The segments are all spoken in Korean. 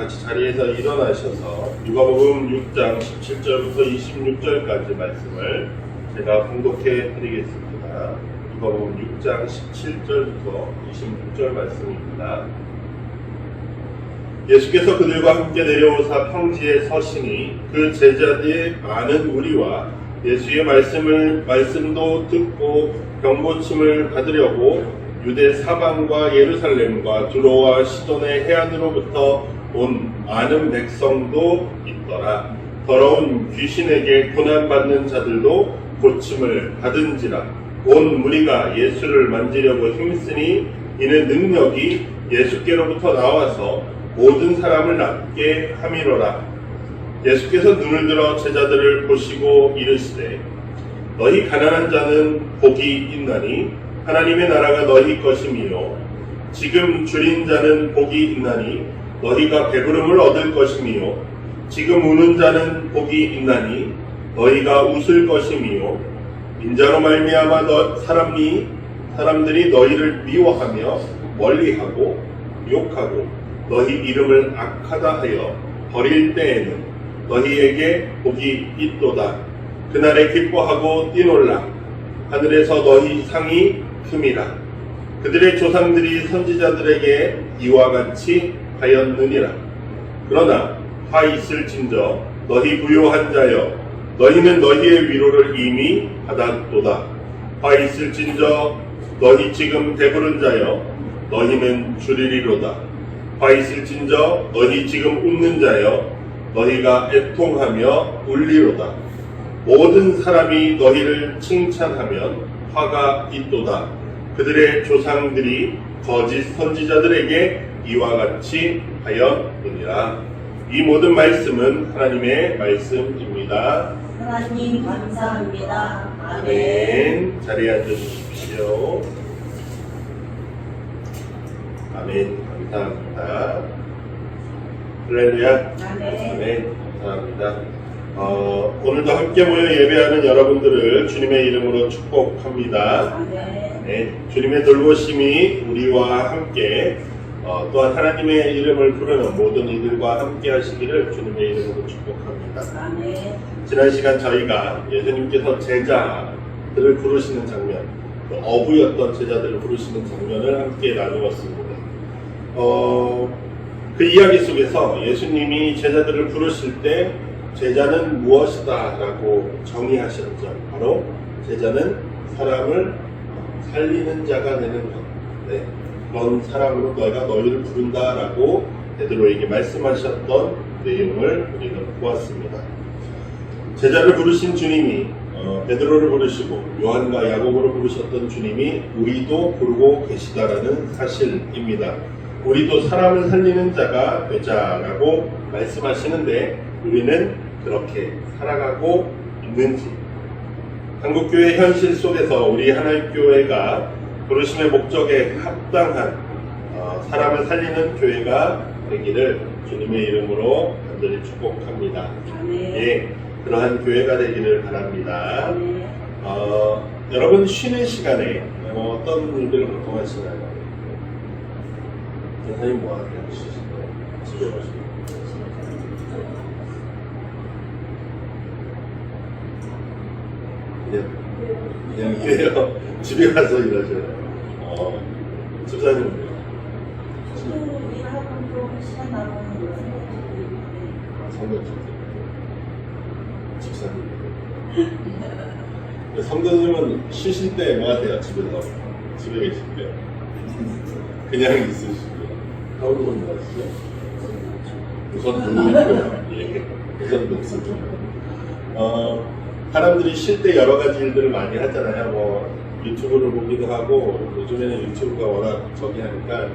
같이 자리에서 일어나셔서 누가복음 6장 17절부터 26절까지 말씀을 제가 봉독해 드리겠습니다. 누가복음 6장 17절부터 26절 말씀입니다. 예수께서 그들과 함께 내려오사 평지에 서시니 그 제자들의 많은 무리와 예수의 말씀도 듣고 병고침을 받으려고 유대 사방과 예루살렘과 두로와 시돈의 해안으로부터 온 많은 백성도 있더라. 더러운 귀신에게 고난받는 자들도 고침을 받은지라. 온 무리가 예수를 만지려고 힘쓰니 이는 능력이 예수께로부터 나와서 모든 사람을 낫게 함이로라. 예수께서 눈을 들어 제자들을 보시고 이르시되 너희 가난한 자는 복이 있나니 하나님의 나라가 너희 것이미요. 지금 줄인 자는 복이 있나니 너희가 배부름을 얻을 것이미요. 지금 우는 자는 복이 있나니 너희가 웃을 것이미요. 인자로 말미암아 사람들이 너희를 미워하며 멀리하고 욕하고 너희 이름을 악하다 하여 버릴 때에는 너희에게 복이 있도다. 그날에 기뻐하고 뛰놀라. 하늘에서 너희 상이 큼이라. 그들의 조상들이 선지자들에게 이와 같이 하였느니라. 그러나 화 있을진저 너희 부요한 자여 너희는 너희의 위로를 이미 받았도다. 화 있을진저 너희 지금 배부른 자여 너희는 줄이리로다. 화 있을진저 너희 지금 웃는 자여 너희가 애통하며 울리로다. 모든 사람이 너희를 칭찬하면 화가 있도다. 그들의 조상들이 거짓 선지자들에게 이와 같이 하였느니라. 이 모든 말씀은 하나님의 말씀입니다. 하나님 감사합니다. 아멘. 자리에 앉아주십시오. 아멘. 감사합니다. 할렐루야. 아멘. 감사합니다. 오늘도 함께 모여 예배하는 여러분들을 주님의 이름으로 축복합니다. 네, 주님의 돌보심이 우리와 함께 또한 하나님의 이름을 부르는 모든 이들과 함께 하시기를 주님의 이름으로 축복합니다. 지난 시간 저희가 예수님께서 제자들을 부르시는 장면, 어부였던 제자들을 부르시는 장면을 함께 나누었습니다. 그 이야기 속에서 예수님이 제자들을 부르실 때 제자는 무엇이다 라고 정의하셨죠. 바로 제자는 사람을 살리는 자가 되는 것. 네. 그런 사람으로 너희가 너희를 부른다 라고 베드로에게 말씀하셨던 내용을 우리는 보았습니다. 제자를 부르신 주님이 베드로를 부르시고 요한과 야고보를 부르셨던 주님이 우리도 부르고 계시다라는 사실입니다. 우리도 사람을 살리는 자가 되자라고 말씀하시는데 우리는 그렇게 살아가고 있는지, 한국교회 현실 속에서 우리 하나님교회가 부르심의 목적에 합당한 사람을 살리는 교회가 되기를 주님의 이름으로 간절히 축복합니다. 예, 그러한 교회가 되기를 바랍니다. 여러분 쉬는 시간에 어떤 일들을 보통 하시나요? 선생님 뭐 하세요? 집에 가시고 그냥 일해요. 집에 가서 일하셔요. 집사님은요? 저도 일하고 좀 시간 나가는 거 성도 집사님. 성도님은 쉬실 때 뭐 하세요? 집에서? 집에 계실 때? 그냥 있으시고. 하루는 뭐 하시죠? 우선 누구니까요? 예. 우선 녹습니다. 사람들이 쉴 때 여러 가지 일들을 많이 하잖아요. 뭐 유튜브를 보기도 하고 요즘에는 유튜브가 워낙 저기 하니까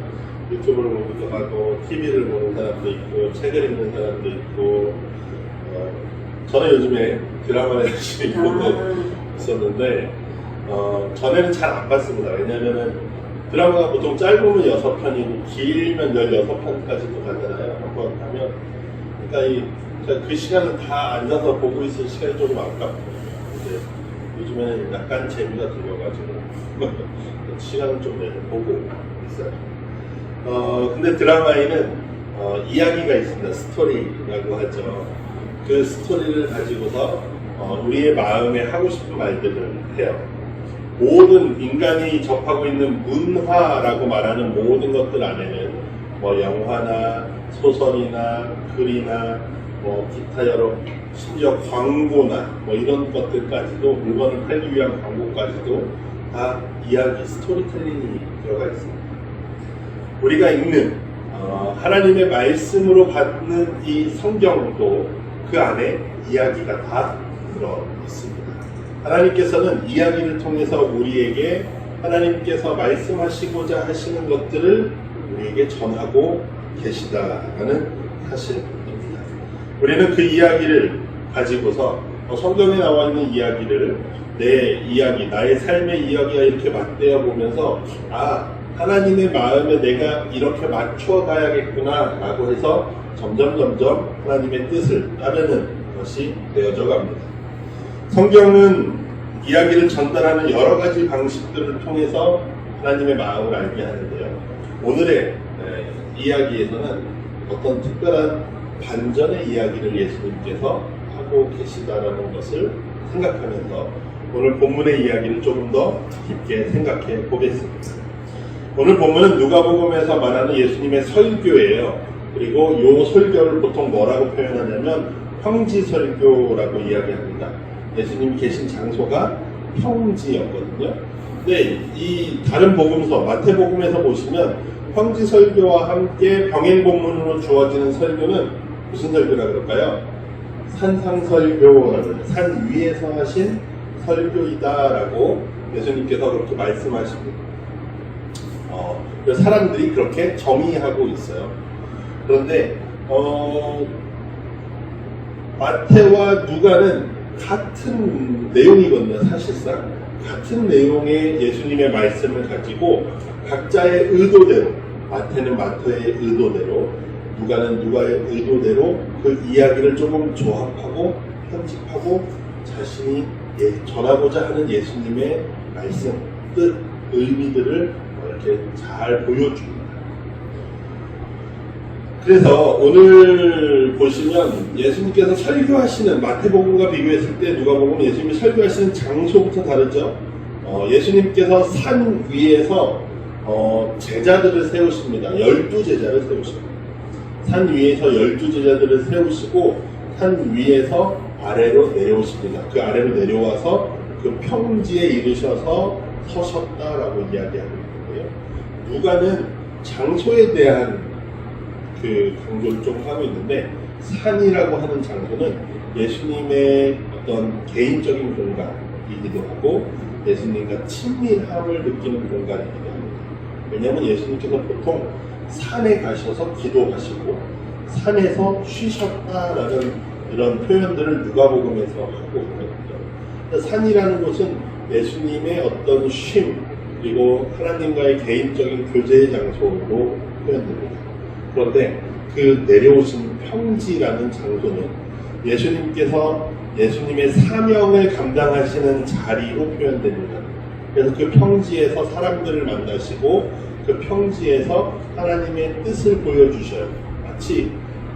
유튜브를 보기도 하고 TV를 보는 사람도 있고 책을 읽는 사람도 있고 저는 요즘에 드라마를 열심히 보고 있었는데 전에는 잘 안 봤습니다. 왜냐면은 드라마가 보통 짧으면 6편이고 길면 16편까지도 가잖아요. 한번 하면. 그러니까 그 시간을 다 앉아서 보고 있을 시간이 조금 아깝고 근데 요즘에는 약간 재미가 들려가지고 시간을 좀 내서 보고 있어요. 근데 드라마에는 이야기가 있습니다. 스토리라고 하죠. 그 스토리를 가지고서 우리의 마음에 하고 싶은 말들을 해요. 모든 인간이 접하고 있는 문화라고 말하는 모든 것들 안에는 뭐 영화나 소설이나 글이나 뭐 기타 여러 심지어 광고나 뭐 이런 것들까지도 물건을 팔기 위한 광고까지도 다 이야기, 스토리텔링이 들어가 있습니다. 우리가 읽는 하나님의 말씀으로 받는 이 성경도 그 안에 이야기가 다 들어 있습니다. 하나님께서는 이야기를 통해서 우리에게 하나님께서 말씀하시고자 하시는 것들을 우리에게 전하고 계시다라는 사실입니다. 우리는 그 이야기를 가지고서 성경에 나와 있는 이야기를 내 이야기, 나의 삶의 이야기와 이렇게 맞대어 보면서 하나님의 마음에 내가 이렇게 맞춰 가야겠구나 라고 해서 점점 하나님의 뜻을 따르는 것이 되어져 갑니다. 성경은 이야기를 전달하는 여러 가지 방식들을 통해서 하나님의 마음을 알게 하는데요. 오늘의 이야기에서는 어떤 특별한 반전의 이야기를 예수님께서 하고 계시다라는 것을 생각하면서 오늘 본문의 이야기를 조금 더 깊게 생각해 보겠습니다. 오늘 본문은 누가복음에서 말하는 예수님의 설교예요. 그리고 이 설교를 보통 뭐라고 표현하냐면 평지설교라고 이야기합니다. 예수님이 계신 장소가 평지였거든요. 근데 이 다른 복음서, 마태복음에서 보시면 평지설교와 함께 병행본문으로 주어지는 설교는 무슨 설교라 그럴까요? 산상설교라는 산 위에서 하신 설교이다라고 예수님께서 그렇게 말씀하십니다. 사람들이 그렇게 정의하고 있어요. 그런데 마태와 누가는 같은 내용이거든요. 사실상 같은 내용의 예수님의 말씀을 가지고 각자의 의도대로, 마태는 마태의 의도대로, 누가는 누가의 의도대로 그 이야기를 조금 조합하고 편집하고 자신이 전하고자 하는 예수님의 말씀, 뜻, 의미들을 이렇게 잘 보여줍니다. 그래서 오늘 보시면 예수님께서 설교하시는, 마태복음과 비교했을 때 누가복음 예수님이 설교하시는 장소부터 다르죠. 예수님께서 산 위에서 제자들을 세우십니다. 12제자를 세우십니다. 산 위에서 12제자들을 세우시고 산 위에서 아래로 내려오십니다. 그 아래로 내려와서 그 평지에 이르셔서 서셨다라고 이야기하고 있는데요. 누가는 장소에 대한 그 강조를 좀 하고 있는데, 산이라고 하는 장소는 예수님의 어떤 개인적인 공간이기도 하고 예수님과 친밀함을 느끼는 공간이기도 합니다. 왜냐하면 예수님께서 보통 산에 가셔서 기도하시고 산에서 쉬셨다라는 이런 표현들을 누가복음에서 하고 있거든요. 산이라는 곳은 예수님의 어떤 쉼, 그리고 하나님과의 개인적인 교제의 장소로 표현됩니다. 그런데 그 내려오신 평지라는 장소는 예수님께서 예수님의 사명을 감당하시는 자리로 표현됩니다. 그래서 그 평지에서 사람들을 만나시고 그 평지에서 하나님의 뜻을 보여주셔요. 마치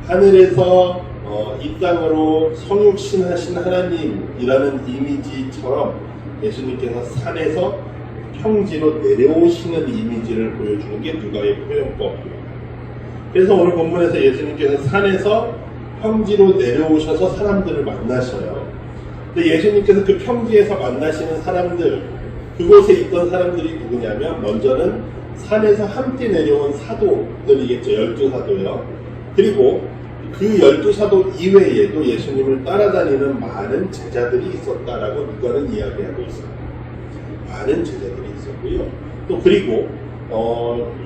하늘에서 이 땅으로 성육신하신 하나님이라는 이미지처럼 예수님께서 산에서 평지로 내려오시는 이미지를 보여주는 게 누가의 표현법입니다. 그래서 오늘 본문에서 예수님께서 산에서 평지로 내려오셔서 사람들을 만나셔요. 근데 예수님께서 그 평지에서 만나시는 사람들, 그곳에 있던 사람들이 누구냐면 먼저는 산에서 함께 내려온 사도들이겠죠. 12사도요. 그리고 그 12사도 이외에도 예수님을 따라다니는 많은 제자들이 있었다라고 누가는 이야기하고 있습니다. 많은 제자들이 있었고요. 또 그리고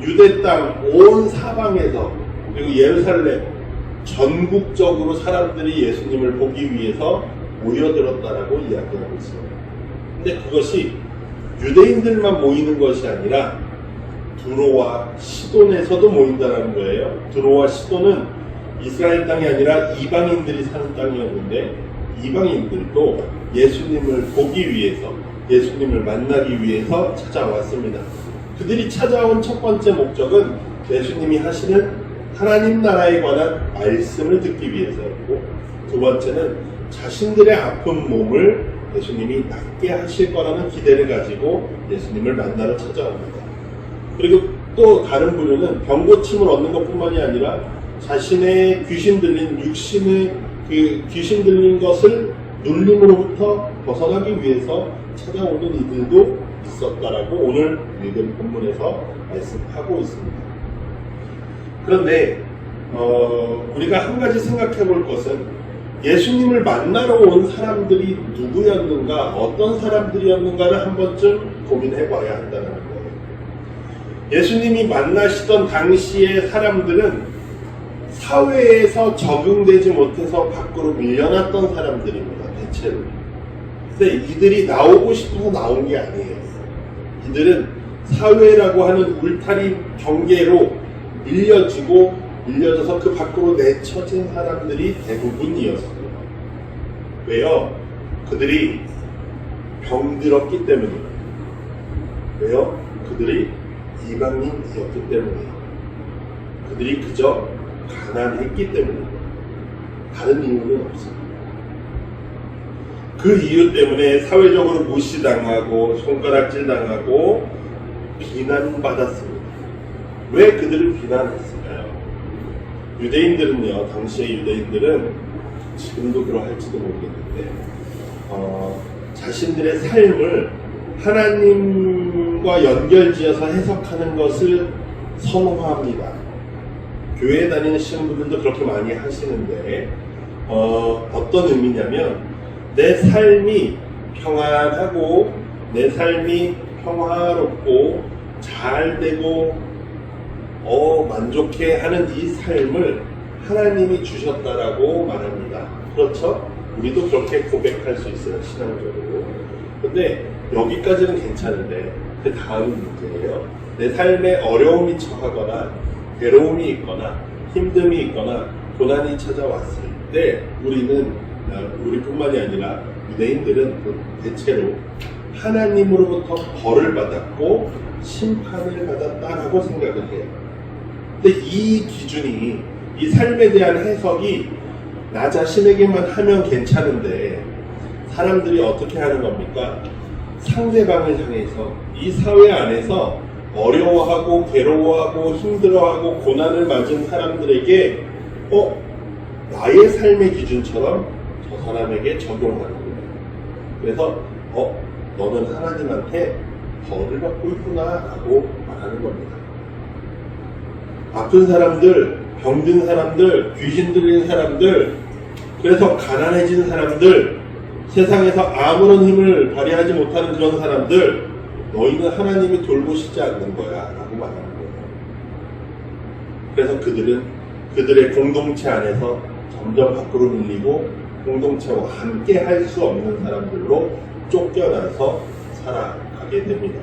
유대 땅 온 사방에서, 그리고 예루살렘 전국적으로 사람들이 예수님을 보기 위해서 모여들었다라고 이야기하고 있습니다. 근데 그것이 유대인들만 모이는 것이 아니라 두로와 시돈에서도 모인다는 거예요. 두로와 시돈은 이스라엘 땅이 아니라 이방인들이 사는 땅이었는데 이방인들도 예수님을 보기 위해서, 예수님을 만나기 위해서 찾아왔습니다. 그들이 찾아온 첫 번째 목적은 예수님이 하시는 하나님 나라에 관한 말씀을 듣기 위해서였고, 두 번째는 자신들의 아픈 몸을 예수님이 낫게 하실 거라는 기대를 가지고 예수님을 만나러 찾아옵니다. 그리고 또 다른 부류는 병고침을 얻는 것뿐만이 아니라 자신의 귀신 들린 육신의 그 귀신 들린 것을 눌림으로부터 벗어나기 위해서 찾아오는 이들도 있었다라고 오늘 읽은 본문에서 말씀하고 있습니다. 그런데 우리가 한 가지 생각해 볼 것은 예수님을 만나러 온 사람들이 누구였는가, 어떤 사람들이었는가를 한 번쯤 고민해 봐야 한다는 거예요. 예수님이 만나시던 당시의 사람들은 사회에서 적응되지 못해서 밖으로 밀려났던 사람들입니다, 대체로. 근데 이들이 나오고 싶어서 나온 게 아니에요. 이들은 사회라고 하는 울타리 경계로 밀려져서 그 밖으로 내쳐진 사람들이 대부분이었어요. 왜요? 그들이 병들었기 때문이에요. 왜요? 그들이 이방인이었기 때문이에요. 그들이 그저 가난했기 때문이에요. 다른 이유는 없어요. 그 이유 때문에 사회적으로 무시당하고 손가락질 당하고 비난받았습니다. 왜 그들을 비난했을까요? 유대인들은요, 당시의 유대인들은 지금도 그러할지도 모르겠는데 자신들의 삶을 하나님과 연결지어서 해석하는 것을 선호합니다. 교회에 다니시는 분들도 그렇게 많이 하시는데 어떤 의미냐면 내 삶이 평안하고 내 삶이 평화롭고 잘 되고 만족해 하는 이 삶을 하나님이 주셨다라고 말합니다. 그렇죠? 우리도 그렇게 고백할 수 있어요, 신앙적으로. 근데 여기까지는 괜찮은데 그 다음 문제예요. 내 삶에 어려움이 처하거나 괴로움이 있거나 힘듦이 있거나 고난이 찾아왔을 때 우리뿐만이 아니라 유대인들은 대체로 하나님으로부터 벌을 받았고 심판을 받았다라고 생각을 해요. 근데 이 기준이, 이 삶에 대한 해석이 나 자신에게만 하면 괜찮은데 사람들이 어떻게 하는 겁니까? 상대방을 향해서 이 사회 안에서 어려워하고 괴로워하고 힘들어하고 고난을 맞은 사람들에게 나의 삶의 기준처럼 저 사람에게 적용하는 거예요. 그래서 너는 하나님한테 벌을 받고 있구나 라고 말하는 겁니다. 아픈 사람들, 병든 사람들, 귀신 들린 사람들, 그래서 가난해진 사람들, 세상에서 아무런 힘을 발휘하지 못하는 그런 사람들, 너희는 하나님이 돌보시지 않는 거야 라고 말하는 거예요. 그래서 그들은 그들의 공동체 안에서 점점 밖으로 밀리고 공동체와 함께 할 수 없는 사람들로 쫓겨나서 살아가게 됩니다.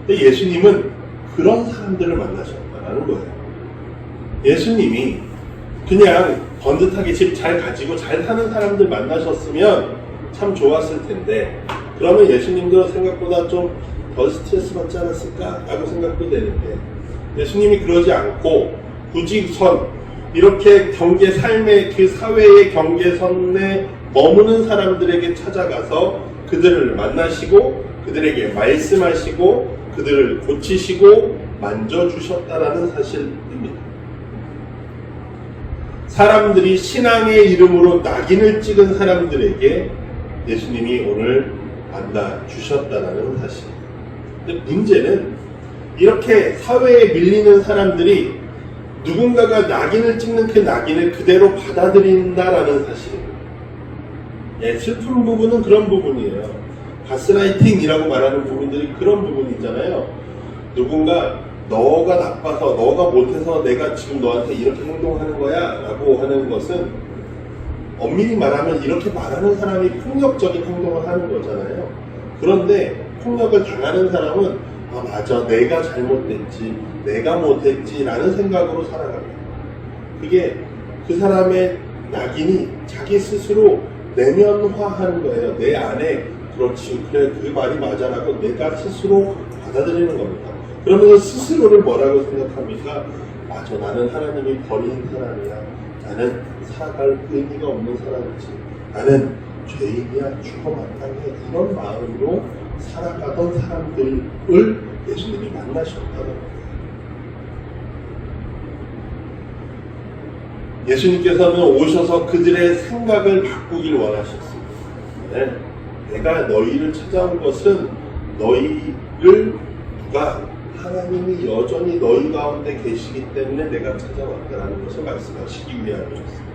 근데 예수님은 그런 사람들을 만나셨다는 거예요. 예수님이 그냥 번듯하게 집 잘 가지고 잘 사는 사람들 만나셨으면 참 좋았을 텐데, 그러면 예수님도 생각보다 좀 덜 스트레스 받지 않았을까? 라고 생각도 되는데, 예수님이 그러지 않고 굳이 이렇게 삶의 그 사회의 경계선에 머무는 사람들에게 찾아가서 그들을 만나시고 그들에게 말씀하시고 그들을 고치시고 만져주셨다라는 사실입니다. 사람들이 신앙의 이름으로 낙인을 찍은 사람들에게 예수님이 오늘 만나주셨다라는 사실. 근데 문제는 이렇게 사회에 밀리는 사람들이 누군가가 낙인을 찍는 그 낙인을 그대로 받아들인다라는 사실입니다. 슬픈 부분은 그런 부분이에요. 가스라이팅이라고 말하는 부분들이 그런 부분이잖아요. 누군가 너가 나빠서, 너가 못해서 내가 지금 너한테 이렇게 행동하는 거야 라고 하는 것은 엄밀히 말하면 이렇게 말하는 사람이 폭력적인 행동을 하는 거잖아요. 그런데 폭력을 당하는 사람은 맞아, 내가 잘못됐지, 내가 못했지 라는 생각으로 살아갑니다. 그게 그 사람의 낙인이 자기 스스로 내면화하는 거예요. 내 안에 그렇지, 그래, 그 말이 맞아라고 내가 스스로 받아들이는 겁니다. 그러면서 스스로를 뭐라고 생각합니까? 맞아, 나는 하나님이 버린 사람이야. 나는 살아갈 의미가 없는 사람이지. 나는 죄인이야, 죽어 마땅해. 이런 마음으로 살아가던 사람들을 예수님이 만나셨다는 거예요. 예수님께서는 오셔서 그들의 생각을 바꾸길 원하셨습니다. 네. 내가 너희를 찾아온 것은 너희를 누가 하나님이 여전히 너희 가운데 계시기 때문에 내가 찾아왔다라는 것을 말씀하시기 위함이었습니다.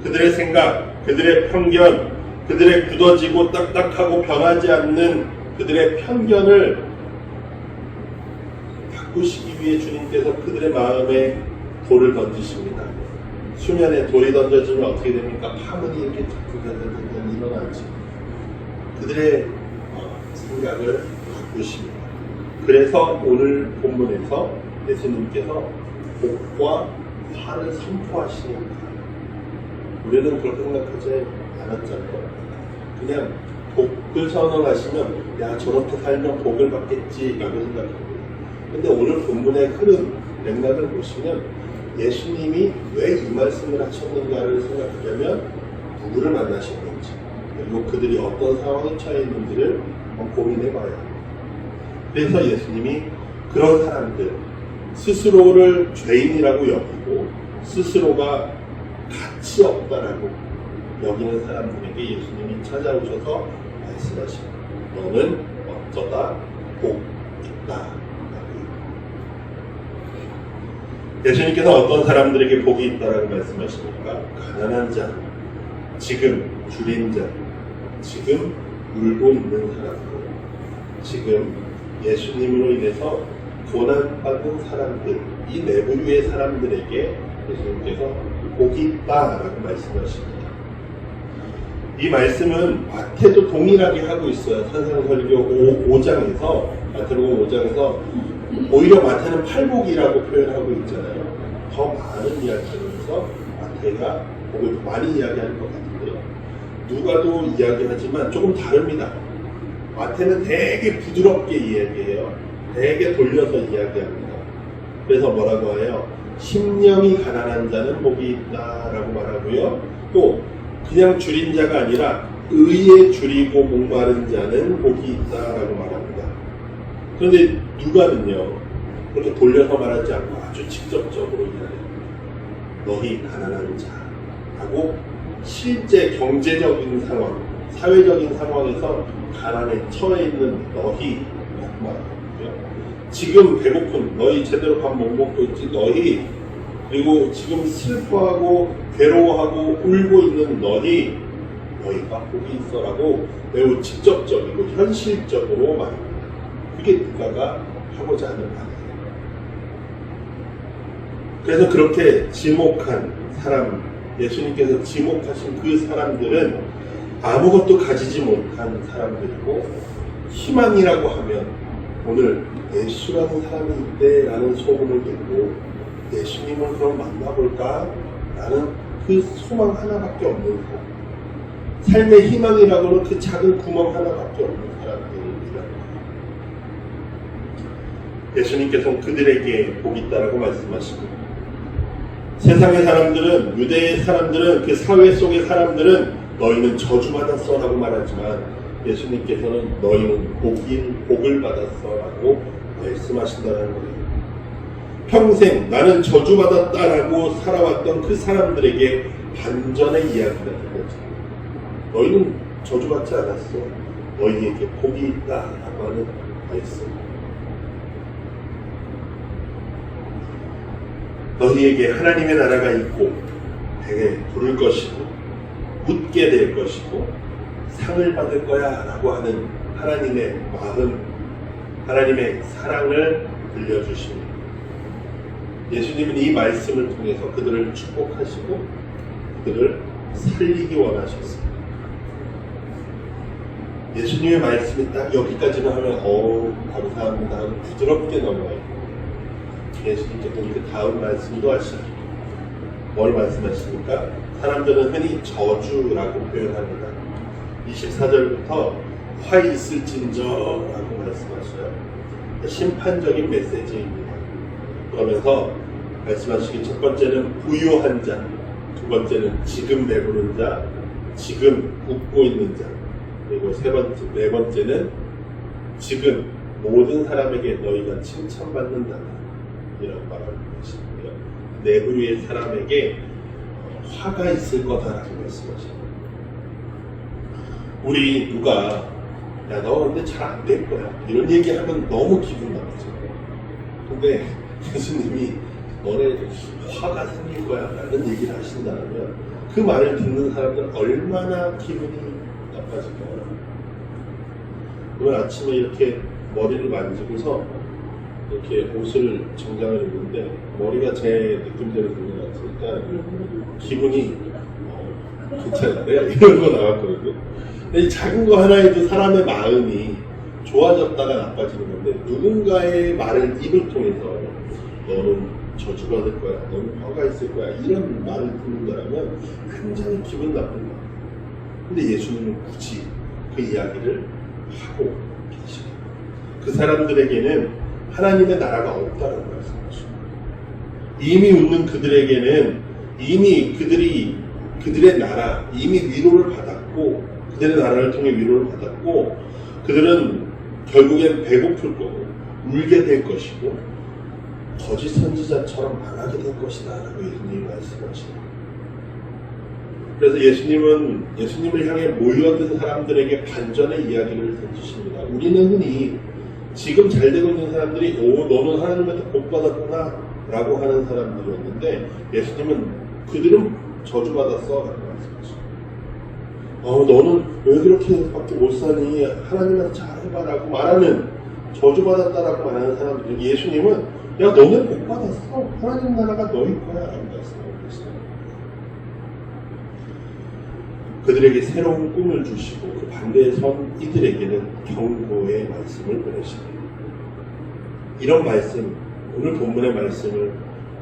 그들의 생각, 그들의 편견, 그들의 굳어지고 딱딱하고 변하지 않는 그들의 편견을 바꾸시기 위해 주님께서 그들의 마음에 돌을 던지십니다. 수면에 돌이 던져지면 어떻게 됩니까? 파문이 이렇게 자꾸 일어나지. 그들의 생각을 바꾸십니다. 그래서 오늘 본문에서 예수님께서 복과 화를 선포하시는 거예요. 우리는 그렇게 생각하지 않았잖아요. 그냥 복을 선언하시면 야 저렇게 살면 복을 받겠지 라고 생각합니다. 근데 오늘 본문의 흐름 맥락을 보시면 예수님이 왜 이 말씀을 하셨는가를 생각하려면 누구를 만나신 건지 그리고 그들이 어떤 상황에 처해 있는지를 한번 고민해 봐야 합니다. 그래서 예수님이 그런 사람들 스스로를 죄인이라고 여기고 스스로가 가치 없다라고 여기는 사람들에게 예수님이 찾아오셔서 말씀하십니다. 너는 어쩌다 복 있다. 예수님께서 어떤 사람들에게 복이 있다라고 말씀하십니까? 가난한 자, 지금 줄인 자, 지금 울고 있는 사람들, 지금 예수님으로 인해서 고난받은 사람들, 이 내부유의 사람들에게 예수님께서 복이 있다라고 말씀하십니다. 이 말씀은 마태도 동일하게 하고 있어요. 산상설교 5장에서 마태복음 5장에서 오히려 마태는 팔복이라고 표현하고 있잖아요. 더 많은 이야기하면서 마태가 복을 더 많이 이야기하는 것 같은데요. 누가도 이야기하지만 조금 다릅니다. 마태는 되게 부드럽게 이야기해요. 되게 돌려서 이야기합니다. 그래서 뭐라고 해요? 심령이 가난한 자는 복이 있다라고 말하고요. 또 그냥 줄인 자가 아니라 의에 줄이고 목마른 자는 복이 있다라고 말합니다. 그런데 누가는요 그렇게 돌려서 말하지 않고 아주 직접적으로 이야기해요. 너희 가난한 자라고 실제 경제적인 상황, 사회적인 상황에서 가난에 처해 있는 너희라고 말하고요. 지금 배고픈 너희 제대로 밥 못 먹고 있지 너희 그리고 지금 슬퍼하고 괴로워하고 울고 있는 너희가 복이 있어라고 매우 직접적이고 현실적으로 말합니다. 그게 누가가 하고자 하는 말이에요. 그래서 그렇게 지목한 사람, 예수님께서 지목하신 그 사람들은 아무것도 가지지 못한 사람들이고 희망이라고 하면 오늘 예수라는 사람이 있대라는 소문을 듣고 예수님을 그럼 만나볼까? 라는 그 소망 하나밖에 없는 사람. 삶의 희망이라고는 그 작은 구멍 하나밖에 없는 사람들입니다. 예수님께서는 그들에게 복이 있다라고 말씀하십니다. 세상의 사람들은, 유대의 사람들은, 그 사회 속의 사람들은 너희는 저주받았어 라고 말하지만 예수님께서는 너희는 복을 받았어 라고 말씀하신다는 거예요. 평생 나는 저주받았다라고 살아왔던 그 사람들에게 반전의 이야기가 된 거죠. 너희는 저주받지 않았어. 너희에게 복이 있다라고 하는 말씀. 너희에게 하나님의 나라가 있고 되게 부를 것이고 웃게 될 것이고 상을 받을 거야 라고 하는 하나님의 마음, 하나님의 사랑을 들려주십니다. 예수님은 이 말씀을 통해서 그들을 축복하시고 그들을 살리기 원하셨습니다. 예수님의 말씀이 딱 여기까지만 하면 감사합니다 하고 부드럽게 넘어가요. 예수님께서는 그 다음 말씀도 하시죠. 뭘 말씀하십니까? 사람들은 흔히 저주라고 표현합니다. 24절부터 화 있을진저라고 말씀하셔요. 심판적인 메시지입니다. 그러면서 말씀하시기 첫 번째는 부유한 자, 두 번째는 지금 배부른 자, 지금 웃고 있는 자, 그리고 네 번째는 지금 모든 사람에게 너희가 칭찬받는다 이라고 말하는 것이고요. 내부의 사람에게 화가 있을 거다라고 말씀하십니다. 우리 누가 야 너 근데 잘 안 될 거야 이런 얘기하면 너무 기분 나쁘죠. 근데 예수님이 너네 화가 생길 거야 라는 얘기를 하신다면 그 말을 듣는 사람들은 얼마나 기분이 나빠질까요? 오늘 아침에 이렇게 머리를 만지고서 이렇게 옷을 정장을 입는데 머리가 제 느낌대로 되는 것 같으니까 기분이 괜찮은데 이런 거 나왔거든요. 근데 이 작은 거 하나에도 사람의 마음이 좋아졌다가 나빠지는 건데 누군가의 말을 입을 통해서 너는 저주받을 거야, 너는 화가 있을 거야 이런 말을 듣는다면 굉장히 기분 나쁜 거야. 근데 예수님은 굳이 그 이야기를 하고 계시고 그 사람들에게는 하나님의 나라가 없다는 말씀이죠. 이미 웃는 그들에게는 이미 그들의 나라 이미 위로를 받았고 그들의 나라를 통해 위로를 받았고 그들은 결국엔 배고플 거고 울게 될 것이고 거짓 선지자처럼 말하게 될 것이다 라고 예수님이 말씀하십니다. 그래서 예수님을 향해 모여든 사람들에게 반전의 이야기를 던지십니다. 우리는 흔히 지금 잘 되고 있는 사람들이 너는 하나님한테 복 받았구나 라고 하는 사람들이었는데 예수님은 그들은 저주받았어 라고 말씀하십니다. 너는 왜 그렇게 밖에 못 사니 하나님한테 잘해봐 라고 말하는 저주받았다라고 말하는 사람들 예수님은 야 너네 복 받았어 하나님 나라가 너희 거야 라고 말씀하고 계십니다. 그들에게 새로운 꿈을 주시고 그 반대에 선 이들에게는 경고의 말씀을 보내십니다. 이런 말씀, 오늘 본문의 말씀을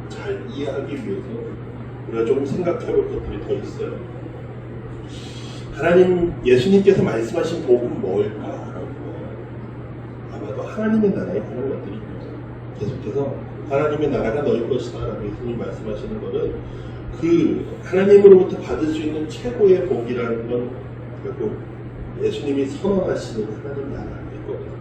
잘 이해하기 위해서 우리가 조금 생각해 볼 것들이 더 있어요. 예수님께서 말씀하신 복은 뭘까라고 아마도 하나님의 나라에 하는 것들이 계속해서 하나님의 나라가 너희 것이다 라고 예수님이 말씀하시는 것은 그 하나님으로부터 받을 수 있는 최고의 복이라는 건 결국 예수님이 선언하시는 하나님 나라이거든요.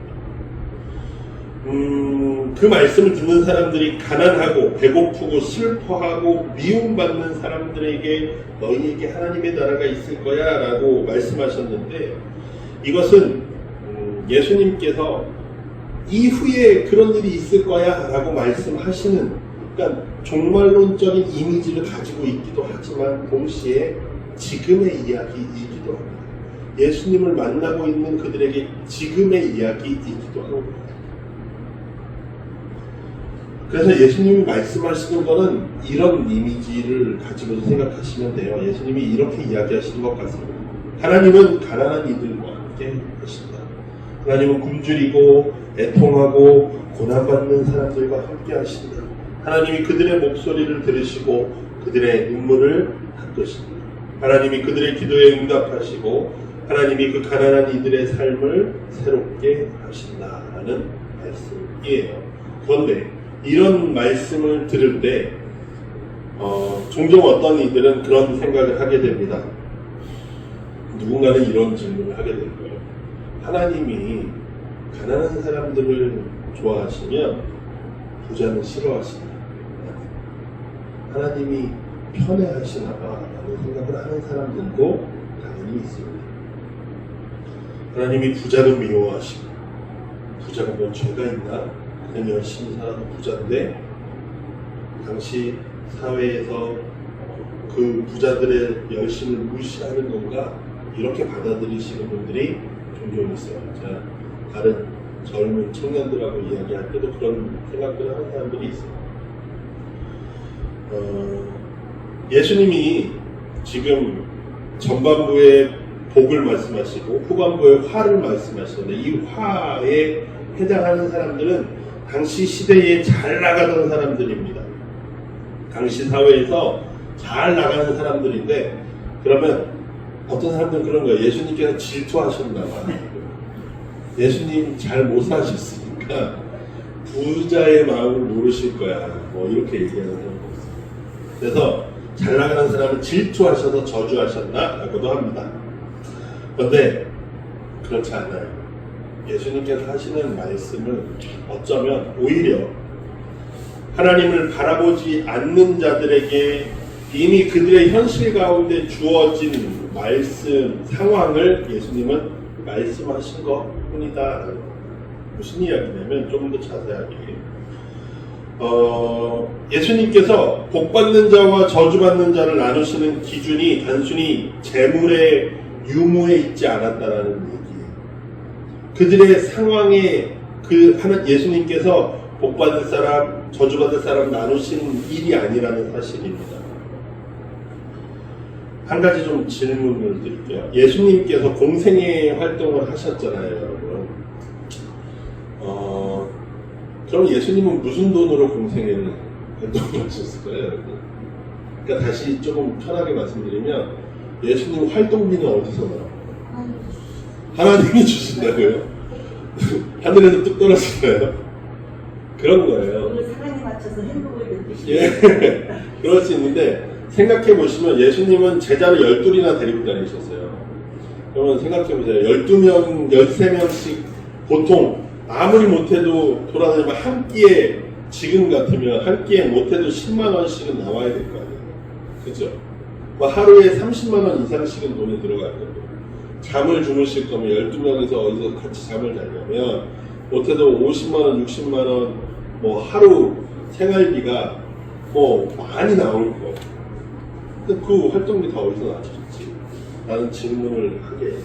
그 말씀을 듣는 사람들이 가난하고 배고프고 슬퍼하고 미움받는 사람들에게 너희에게 하나님의 나라가 있을 거야 라고 말씀하셨는데 이것은 예수님께서 이후에 그런 일이 있을 거야 라고 말씀하시는 그러니까 종말론적인 이미지를 가지고 있기도 하지만 동시에 지금의 이야기이기도 합니다. 예수님을 만나고 있는 그들에게 지금의 이야기이기도 합니다. 그래서 예수님이 말씀하시는 것은 이런 이미지를 가지고서 생각하시면 돼요. 예수님이 이렇게 이야기하시는 것 같습니다. 하나님은 가난한 이들과 함께 하신다. 하나님은 굶주리고 애통하고 고난받는 사람들과 함께 하신다. 하나님이 그들의 목소리를 들으시고 그들의 눈물을 닦으신다. 하나님이 그들의 기도에 응답하시고 하나님이 그 가난한 이들의 삶을 새롭게 하신다라는 말씀이에요. 그런데 이런 말씀을 들을 때 종종 어떤 이들은 그런 생각을 하게 됩니다. 누군가는 이런 질문을 하게 될 거예요. 하나님이 가난한 사람들을 좋아하시면 부자는 싫어하시나? 하나님이 편애하시나 봐 라는 생각을 하는 사람들도 당연히 있습니다. 하나님이 부자를 미워하시고 부자가 뭐 죄가 있나? 그냥 열심히 살아도 부자인데 당시 사회에서 그 부자들의 열심을 무시하는 건가? 이렇게 받아들이시는 분들이 종종 있어요. 제가 다른 젊은 청년들하고 이야기할 때도 그런 생각들을 하는 사람들이 있어요. 예수님이 지금 전반부에 복을 말씀하시고 후반부에 화를 말씀하시는데 이 화에 해당하는 사람들은 당시 시대에 잘 나가던 사람들입니다. 당시 사회에서 잘 나가는 사람들인데 그러면 어떤 사람들은 그런 거예요. 예수님께서 질투하셨나 봐. 예수님 잘 못 사셨으니까 부자의 마음을 모르실 거야. 뭐 이렇게 얘기하는 사람도 있어요. 그래서 잘 나가는 사람은 질투하셔서 저주하셨나? 라고도 합니다. 그런데 그렇지 않아요. 예수님께서 하시는 말씀은 어쩌면 오히려 하나님을 바라보지 않는 자들에게 이미 그들의 현실 가운데 주어진 말씀, 상황을 예수님은 말씀하신 것 뿐이다. 무슨 이야기냐면 조금 더 자세하게 예수님께서 복받는 자와 저주받는 자를 나누시는 기준이 단순히 재물의 유무에 있지 않았다라는 얘기예요. 그들의 상황에 예수님께서 복받을 사람, 저주받을 사람 나누신 일이 아니라는 사실입니다. 한 가지 좀 질문을 드릴게요. 예수님께서 공생애 활동을 하셨잖아요, 여러분. 그럼 예수님은 무슨 돈으로 공생애를 활동을 하셨을까요, 여러분? 그러니까 다시 조금 편하게 말씀드리면 예수님 활동비는 어디서 나와요? 하나님이 주신다고요? 하늘에서 뚝 떨어지나요? 그런 거예요. 그 사랑에 맞춰서 행복을 느끼시는 예, 그럴 수 있는데 생각해 보시면 예수님은 제자를 12이나 데리고 다니셨어요. 그러면 생각해 보세요. 12명, 13명씩 보통 아무리 못해도 돌아다니면 한 끼에 지금 같으면 한 끼에 못해도 10만 원씩은 나와야 될 거 아니에요. 그죠? 뭐 하루에 30만 원 이상씩은 돈이 들어갈 거고 잠을 주무실 거면 12명이서 어디서 같이 잠을 자려면 못해도 50만 원, 60만 원 뭐 하루 생활비가 뭐 많이 나올 거예요. 근데 그 활동비 다 어디서 나셨지? 라는 질문을 하게 해요.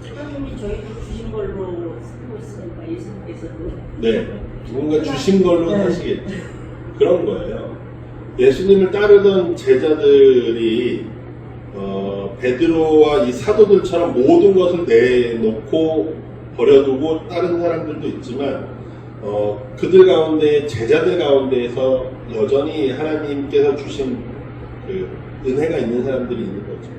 하나님이 저희도 주신 걸로 쓰고 있으니까 예수님께서도 네, 누군가 주신 걸로 하시겠죠. 그런 거예요. 예수님을 따르던 제자들이 베드로와 이 사도들처럼 모든 것을 내놓고 버려두고 다른 사람들도 있지만 그들 가운데 제자들 가운데에서 여전히 하나님께서 주신 그 은혜가 있는 사람들이 있는 거죠.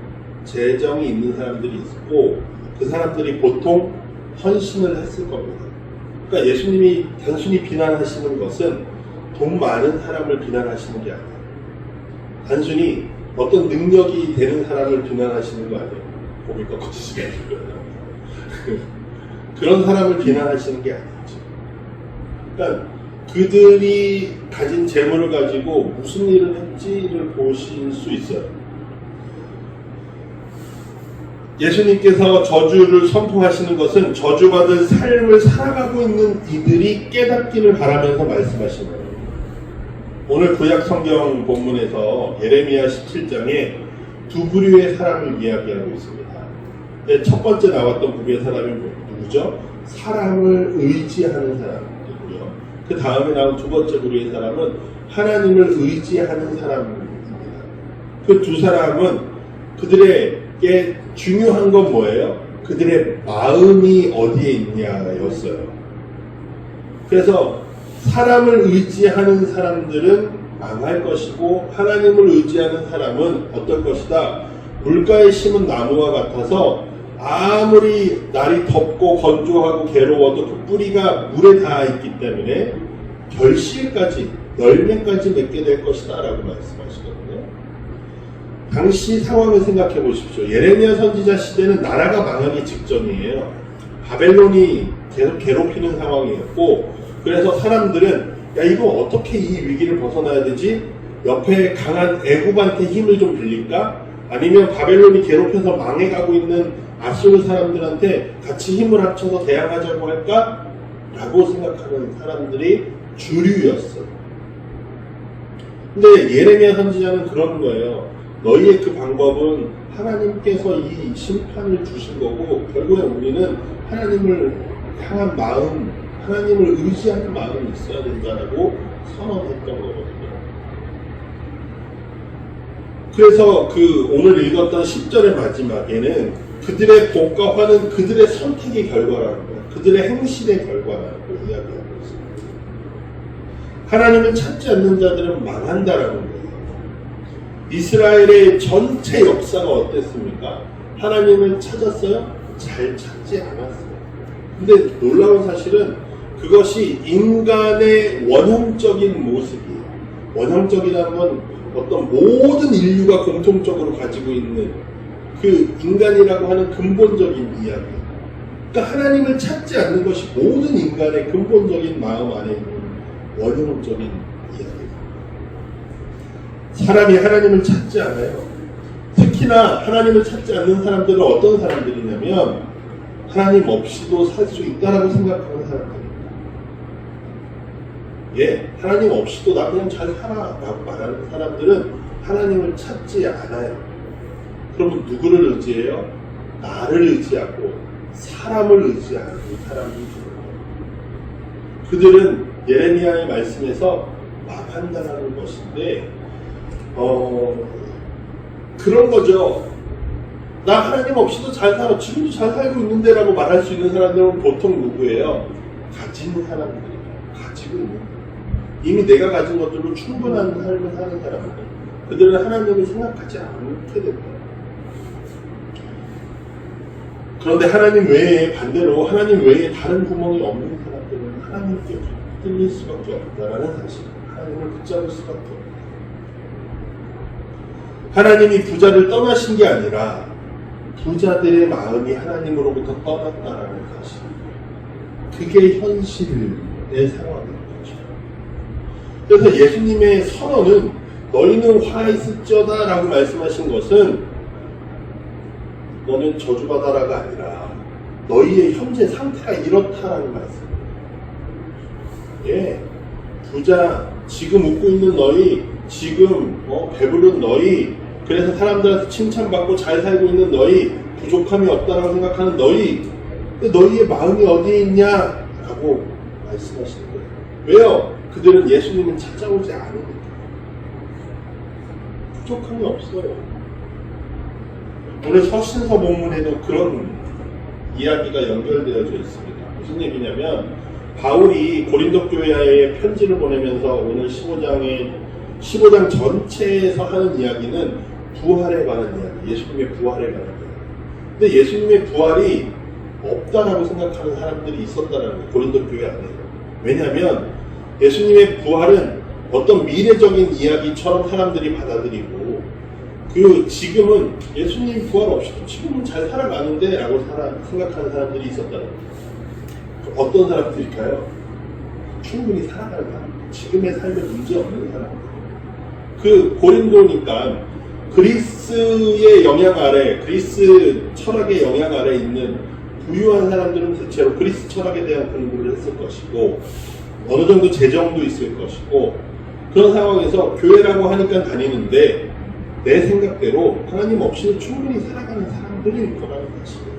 재정이 있는 사람들이 있고 그 사람들이 보통 헌신을 했을 겁니다. 그러니까 예수님이 단순히 비난하시는 것은 돈 많은 사람을 비난하시는 게 아니에요. 단순히 어떤 능력이 되는 사람을 비난하시는 거 아니에요. 고개 꺾어지시게 하시고요. 그런 사람을 비난하시는 게 아니죠. 그러니까 그들이 가진 재물을 가지고 무슨 일을 했지를 보실 수 있어요. 예수님께서 저주를 선포하시는 것은 저주받은 삶을 살아가고 있는 이들이 깨닫기를 바라면서 말씀하시는 거예요. 오늘 구약 성경 본문에서 예레미야 17장에 두 부류의 사람을 이야기하고 있습니다. 첫 번째 나왔던 부류의 사람이 누구죠? 사람을 의지하는 사람이고요. 그 다음에 나온 두 번째 부류의 사람은 하나님을 의지하는 사람입니다. 그 두 사람은 그들에게 중요한 건 뭐예요? 그들의 마음이 어디에 있냐였어요. 그래서 사람을 의지하는 사람들은 망할 것이고 하나님을 의지하는 사람은 어떨 것이다? 물가에 심은 나무와 같아서 아무리 날이 덥고 건조하고 괴로워도 그 뿌리가 물에 닿아 있기 때문에 결실까지 열매까지 맺게 될 것이다 라고 말씀하시거든요. 당시 상황을 생각해 보십시오. 예레미야 선지자 시대는 나라가 망하기 직전이에요. 바벨론이 계속 괴롭히는 상황이었고 그래서 사람들은 야 이거 어떻게 이 위기를 벗어나야 되지? 옆에 강한 애굽한테 힘을 좀 빌릴까? 아니면 바벨론이 괴롭혀서 망해가고 있는 아수르 사람들한테 같이 힘을 합쳐서 대항하자고 할까? 라고 생각하는 사람들이 주류였어요. 근데 예레미야 선지자는 그런 거예요. 너희의 그 방법은 하나님께서 이 심판을 주신 거고 결국에 우리는 하나님을 향한 마음, 하나님을 의지하는 마음이 있어야 된다라고 선언했던 거거든요. 그래서 그 오늘 읽었던 10절의 마지막에는 그들의 복과 화는 그들의 선택의 결과라는 거예요. 그들의 행실의 결과라는 걸 이야기하고 있습니다. 하나님을 찾지 않는 자들은 망한다라는 거예요. 이스라엘의 전체 역사가 어땠습니까? 하나님을 찾았어요? 잘 찾지 않았어요. 근데 놀라운 사실은 그것이 인간의 원형적인 모습이에요. 원형적이라는 건 어떤 모든 인류가 공통적으로 가지고 있는 그 인간이라고 하는 근본적인 이야기. 그러니까 하나님을 찾지 않는 것이 모든 인간의 근본적인 마음 안에 있는 원형적인 이야기예요. 사람이 하나님을 찾지 않아요. 특히나 하나님을 찾지 않는 사람들은 어떤 사람들이냐면 하나님 없이도 살 수 있다라고 생각하는 사람들입니다. 예, 하나님 없이도 나 그냥 잘 살아라고 말하는 사람들은 하나님을 찾지 않아요. 그러면 누구를 의지해요? 나를 의지하고 사람을 의지하는 사람들이죠. 그들은 예레미야의 말씀에서 막 판단하는 것인데 그런 거죠. 나 하나님 없이도 잘 살아. 지금도 잘 살고 있는데 라고 말할 수 있는 사람들은 보통 누구예요? 가진 사람들이에요. 가지고 있는 사람. 이미 내가 가진 것들로 충분한 삶을 사는 사람들. 그들은 하나님을 생각하지 않게 됩니다. 그런데 하나님 외에 반대로 하나님 외에 다른 구멍이 없는 사람들은 하나님께 붙들릴 수밖에 없다라는 사실. 하나님을 붙잡을 수밖에 없다. 하나님이 부자를 떠나신 게 아니라 부자들의 마음이 하나님으로부터 떠났다라는 사실. 그게 현실의 상황인 거죠. 그래서 예수님의 선언은 너희는 화 있을지어다 라고 말씀하신 것은 너는 저주받아라가 아니라 너희의 현재 상태가 이렇다라는 말씀이에요. 예, 부자, 지금 웃고 있는 너희, 지금 배부른 너희, 그래서 사람들한테 칭찬받고 잘 살고 있는 너희, 부족함이 없다라고 생각하는 너희, 근데 너희의 마음이 어디에 있냐라고 말씀하시는 거예요. 왜요? 그들은 예수님을 찾아오지 않으니까. 부족함이 없어요. 오늘 서신서 본문에도 그런 이야기가 연결되어져 있습니다. 무슨 얘기냐면 바울이 고린도 교회에 편지를 보내면서 오늘 15장 전체에서 하는 이야기는 부활에 관한 이야기, 예수님의 부활에 관한 이야기. 근데 예수님의 부활이 없다라고 생각하는 사람들이 있었다는 거예요. 고린도 교회 안에. 왜냐하면 예수님의 부활은 어떤 미래적인 이야기처럼 사람들이 받아들이고 지금은 예수님 부활 없이도 지금은 잘 살아가는데 라고 생각하는 사람들이 있었다는 거예요. 어떤 사람들일까요? 충분히 살아가는 사람, 지금의 삶에 문제없는 사람. 고린도니까 그리스의 영향 아래, 그리스 철학의 영향 아래 있는 부유한 사람들은 대체로 그리스 철학에 대한 공부를 했을 것이고 어느 정도 재정도 있을 것이고 그런 상황에서 교회라고 하니까 다니는데 내 생각대로 하나님 없이도 충분히 살아가는 사람들일 거라는 것이에요.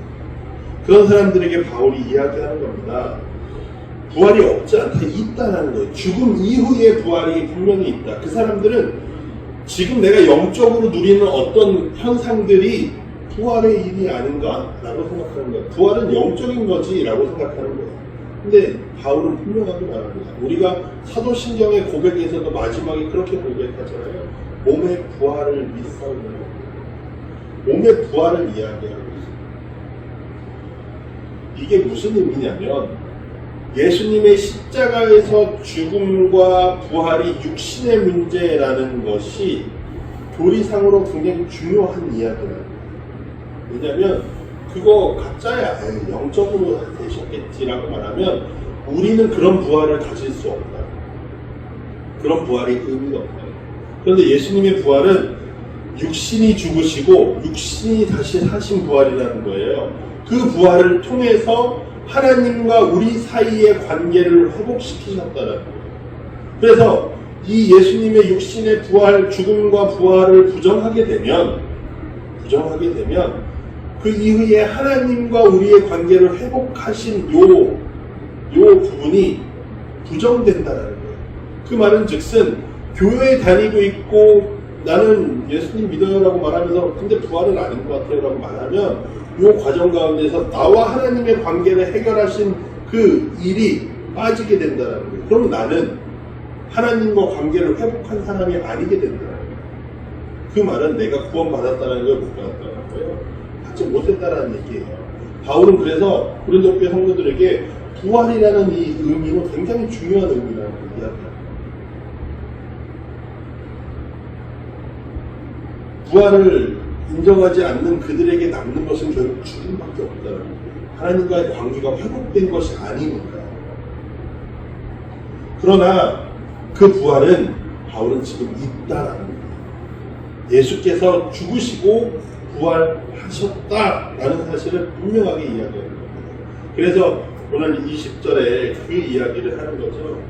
그런 사람들에게 바울이 이야기하는 겁니다. 부활이 없지 않다, 있다는 거예요. 죽음 이후의 부활이 분명히 있다. 그 사람들은 지금 내가 영적으로 누리는 어떤 현상들이 부활의 일이 아닌가라고 생각하는 거예요. 부활은 영적인 거지 라고 생각하는 거예요. 근데 바울은 분명하게 말합니다. 우리가 사도신경의 고백에서도 마지막에 그렇게 고백하잖아요. 몸의 부활을 믿사오는 거예요. 몸의 부활을 이야기하고 있어요. 이게 무슨 의미냐면 예수님의 십자가에서 죽음과 부활이 육신의 문제라는 것이 교리상으로 굉장히 중요한 이야기라는 거예요. 왜냐하면 그거 가짜야. 영적으로 되셨겠지라고 말하면 우리는 그런 부활을 가질 수 없다. 그런 부활이 의미가 없다. 그런데 예수님의 부활은 육신이 죽으시고 육신이 다시 사신 부활이라는 거예요. 그 부활을 통해서 하나님과 우리 사이의 관계를 회복시키셨다는 거예요. 그래서 이 예수님의 육신의 부활, 죽음과 부활을 부정하게 되면 그 이후에 하나님과 우리의 관계를 회복하신 요 부분이 부정된다는 거예요. 그 말은 즉슨 교회에 다니고 있고 나는 예수님 믿어요라고 말하면서 근데 부활은 아닌 것 같아요 라고 말하면 이 과정 가운데서 나와 하나님의 관계를 해결하신 그 일이 빠지게 된다는 거예요. 그럼 나는 하나님과 관계를 회복한 사람이 아니게 된다는 거예요. 그 말은 내가 구원받았다는 걸 못 받았다는 거예요. 받지 못했다는 얘기예요. 바울은 그래서 고린도 교회 성도들에게 부활이라는 이 의미는 굉장히 중요한 의미라는 이야기입니다. 부활을 인정하지 않는 그들에게 남는 것은 결국 죽음밖에 없다는 거예요. 하나님과의 관계가 회복된 것이 아니니까. 그러나 그 부활은 바울은 지금 있다라는 거예요. 예수께서 죽으시고 부활하셨다라는 사실을 분명하게 이야기하는 겁니다. 그래서 오늘 20절에 그 이야기를 하는 거죠.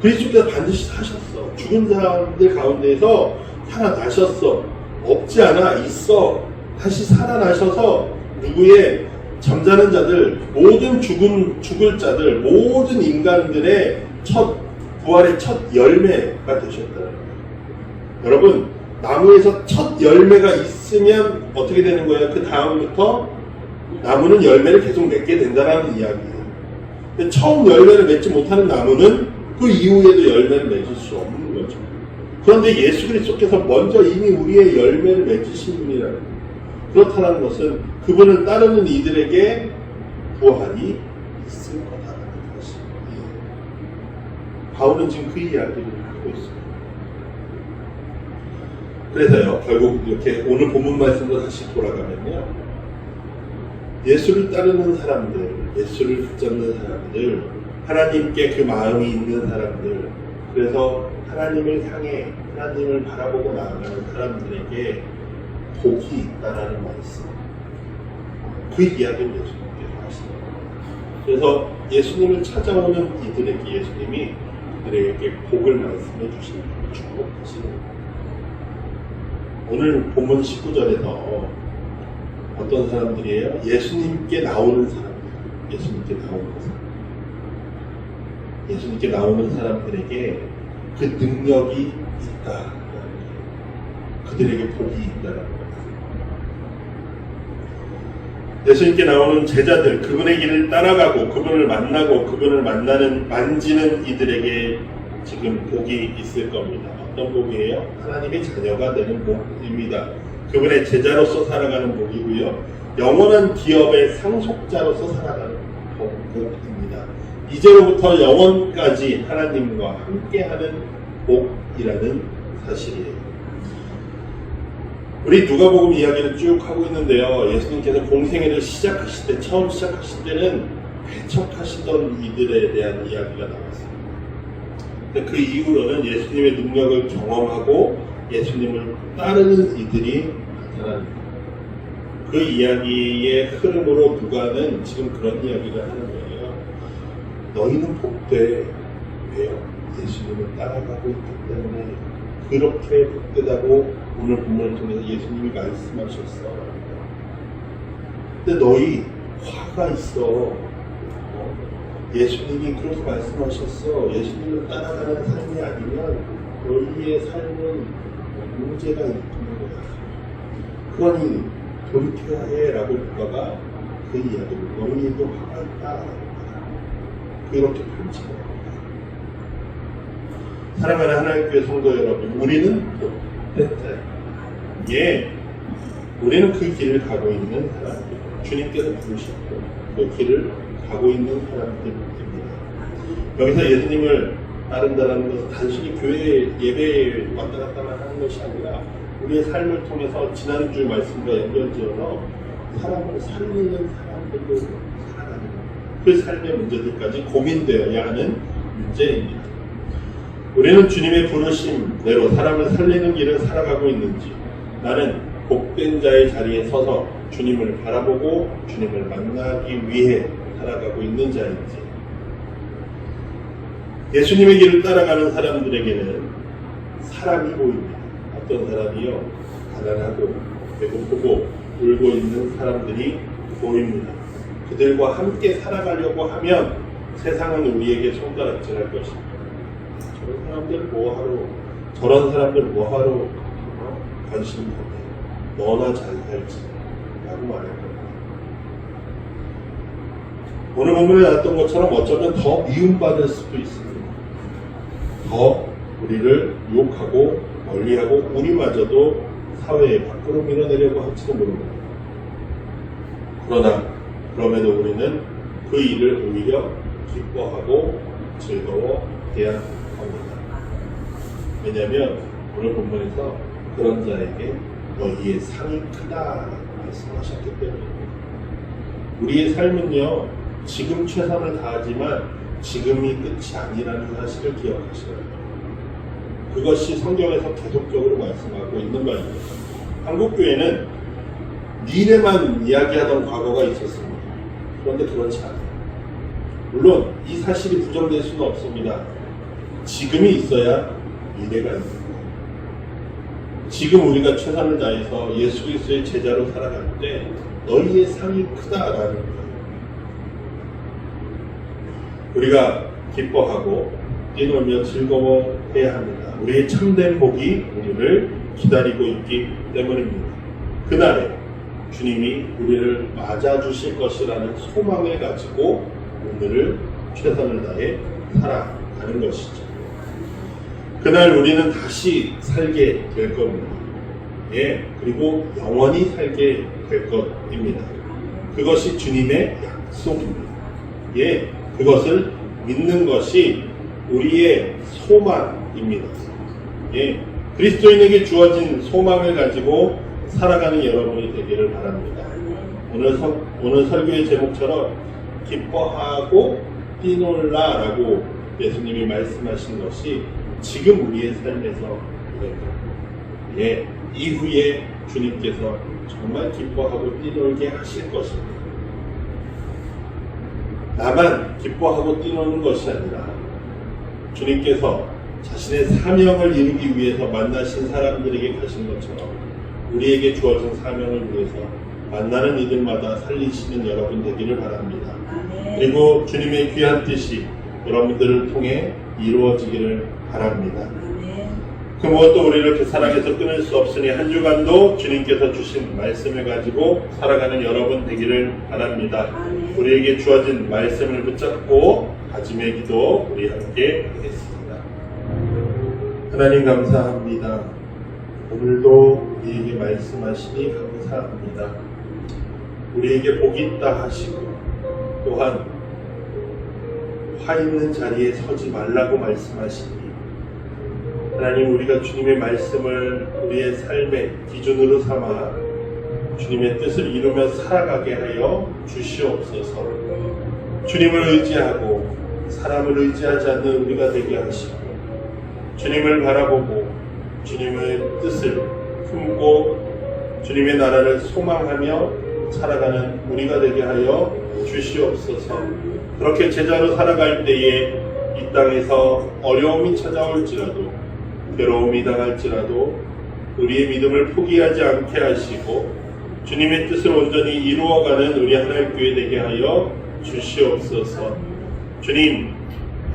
그리스도께서 반드시 사셨어. 죽은 사람들 가운데에서 살아나셨어. 없지 않아 있어. 다시 살아나셔서 누구의 잠자는 자들, 모든 죽을 자들, 모든 인간들의 부활의 첫 열매가 되셨다. 여러분, 나무에서 첫 열매가 있으면 어떻게 되는 거예요? 그 다음부터 나무는 열매를 계속 맺게 된다는 이야기예요. 근데 처음 열매를 맺지 못하는 나무는 그 이후에도 열매를 맺을 수 없는 거죠. 그런데 예수 그리스도께서 먼저 이미 우리의 열매를 맺으신 분이라는 거예요. 그렇다는 것은 그분을 따르는 이들에게 부활이 있을 거다라는 것입니다. 바울은 지금 그 이야기를 하고 있습니다. 그래서요, 결국 이렇게 오늘 본문 말씀으로 다시 돌아가면요, 예수를 따르는 사람들, 예수를 붙잡는 사람들, 하나님께 그 마음이 있는 사람들, 그래서 하나님을 향해 하나님을 바라보고 나아가는 사람들에게 복이 있다라는 말씀. 그 이야기를 예수님께서 하시더라고요. 그래서 예수님을 찾아오는 이들에게 예수님이 그들에게 복을 말씀해 주시는 축복하시는 거예요. 오늘 본문 19절에서 어떤 사람들이에요? 예수님께 나오는 사람들. 예수님께 나오는 사람. 예수님께 나오는 사람들에게 그 능력이 있다. 그들에게 복이 있다는 거예요. 예수님께 나오는 제자들, 그분의 길을 따라가고 그분을 만나고 그분을 만지는 이들에게 지금 복이 있을 겁니다. 어떤 복이에요? 하나님의 자녀가 되는 복입니다. 그분의 제자로서 살아가는 복이고요. 영원한 기업의 상속자로서 살아가는 복입니다. 이제로부터 영원까지 하나님과 함께하는 복이라는 사실이에요. 우리 누가복음 이야기를 쭉 하고 있는데요. 예수님께서 공생애를 시작하실 때, 처음 시작하실 때는 배척하시던 이들에 대한 이야기가 나왔어요. 그 이후로는 예수님의 능력을 경험하고 예수님을 따르는 이들이 나타납니다. 그 이야기의 흐름으로 누가는 지금 그런 이야기를 하는 거예요. 너희는 복돼. 왜요? 예수님을 따라가고 있기 때문에 그렇게 복되다고 오늘 본문을 통해서 예수님이 말씀하셨어. 근데 너희 화가 있어. 예수님이 그렇게 말씀하셨어. 예수님을 따라가는 삶이 아니면 너희의 삶은 문제가 있는 거야. 그러니 돌이켜야 해라고 누가가 그 이야기를 너희에도 화가 있다. 그렇게 펼치는 겁니다. 사랑하는 하나님의 성도 여러분, 우리는 예, 우리는 그 길을 가고 있는 사람들, 주님께서 부르셨고 그 길을 가고 있는 사람들입니다. 여기서 예수님을 따른다는 것은 단순히 교회 예배에 왔다 갔다만 하는 것이 아니라 우리의 삶을 통해서 지난주 말씀과 연결지어서 사람을 살리는 사람들도 살아가는 그 삶의 문제들까지 고민되어야 하는 문제입니다. 우리는 주님의 부르심대로 사람을 살리는 길을 살아가고 있는지, 나는 복된 자의 자리에 서서 주님을 바라보고 주님을 만나기 위해 살아가고 있는 자인지, 예수님의 길을 따라가는 사람들에게는 사람이 보입니다. 어떤 사람이요? 가난하고 배고프고 울고 있는 사람들이 보입니다. 그들과 함께 살아가려고 하면 세상은 우리에게 손가락질할 것입니다. 저런 사람들 뭐하러, 저런 사람들 뭐하러 관심 갖네. 너나 잘 살지 라고 말할 겁니다. 오늘 본문에 나왔던 것처럼 어쩌면 더 미움받을 수도 있습니다. 더 우리를 유혹하고 멀리하고 우리마저도 사회의 밖으로 밀어내려고 할지도 모릅니다. 그러나 그럼에도 우리는 그 일을 오히려 기뻐하고 즐거워해야 합니다. 왜냐하면 오늘 본문에서 그런 자에게 너희의 상이 크다 말씀하셨기 때문입니다. 우리의 삶은요, 지금 최선을 다하지만 지금이 끝이 아니라는 사실을 기억하셔야 합니다. 그것이 성경에서 계속적으로 말씀하고 있는 말입니다. 한국교회는 미래만 이야기하던 과거가 있었습니다. 그런데 그렇지 않아요. 물론 이 사실이 부정될 수는 없습니다. 지금이 있어야 미래가 있는 거예요. 지금 우리가 최선을 다해서 예수 그리스도의 제자로 살아갈 때 너희의 상이 크다라는 거예요. 우리가 기뻐하고 뛰놀며 즐거워해야 합니다. 우리의 참된 복이 우리를 기다리고 있기 때문입니다. 그날에 주님이 우리를 맞아주실 것이라는 소망을 가지고 오늘을 최선을 다해 살아가는 것이죠. 그날 우리는 다시 살게 될 겁니다. 예, 그리고 영원히 살게 될 것입니다. 그것이 주님의 약속입니다. 예, 그것을 믿는 것이 우리의 소망입니다. 예, 그리스도인에게 주어진 소망을 가지고 살아가는 여러분이 되기를 바랍니다. 오늘 설교의 제목처럼 기뻐하고 뛰놀라라고 예수님이 말씀하신 것이 지금 우리의 삶에서 예, 이후에 주님께서 정말 기뻐하고 뛰놀게 하실 것입니다. 나만 기뻐하고 뛰노는 것이 아니라 주님께서 자신의 사명을 이루기 위해서 만나신 사람들에게 가신 것처럼 우리에게 주어진 사명을 위해서 만나는 이들마다 살리시는 여러분 되기를 바랍니다. 그리고 주님의 귀한 뜻이 여러분들을 통해 이루어지기를 바랍니다. 그 무엇도 우리를 이렇게 사랑해서 끊을 수 없으니 한 주간도 주님께서 주신 말씀을 가지고 살아가는 여러분 되기를 바랍니다. 우리에게 주어진 말씀을 붙잡고 다짐의 기도 우리 함께 하겠습니다. 하나님 감사합니다. 오늘도 우리에게 말씀하시니 감사합니다. 우리에게 복이 있다 하시고 또한 화 있는 자리에 서지 말라고 말씀하시니 하나님, 우리가 주님의 말씀을 우리의 삶의 기준으로 삼아 주님의 뜻을 이루며 살아가게 하여 주시옵소서. 주님을 의지하고 사람을 의지하지 않는 우리가 되게 하시고 주님을 바라보고 주님의 뜻을 품고 주님의 나라를 소망하며 살아가는 우리가 되게 하여 주시옵소서. 그렇게 제자로 살아갈 때에 이 땅에서 어려움이 찾아올지라도 괴로움이 당할지라도 우리의 믿음을 포기하지 않게 하시고 주님의 뜻을 온전히 이루어가는 우리 하나님교회 되게 하여 주시옵소서. 주님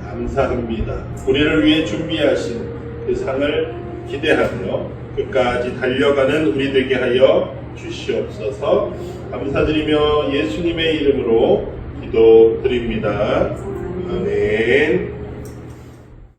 감사합니다. 우리를 위해 준비하신 그 상을 기대하며 끝까지 달려가는 우리 되게 하여 주시옵소서. 감사드리며 예수님의 이름으로 기도드립니다. 아멘.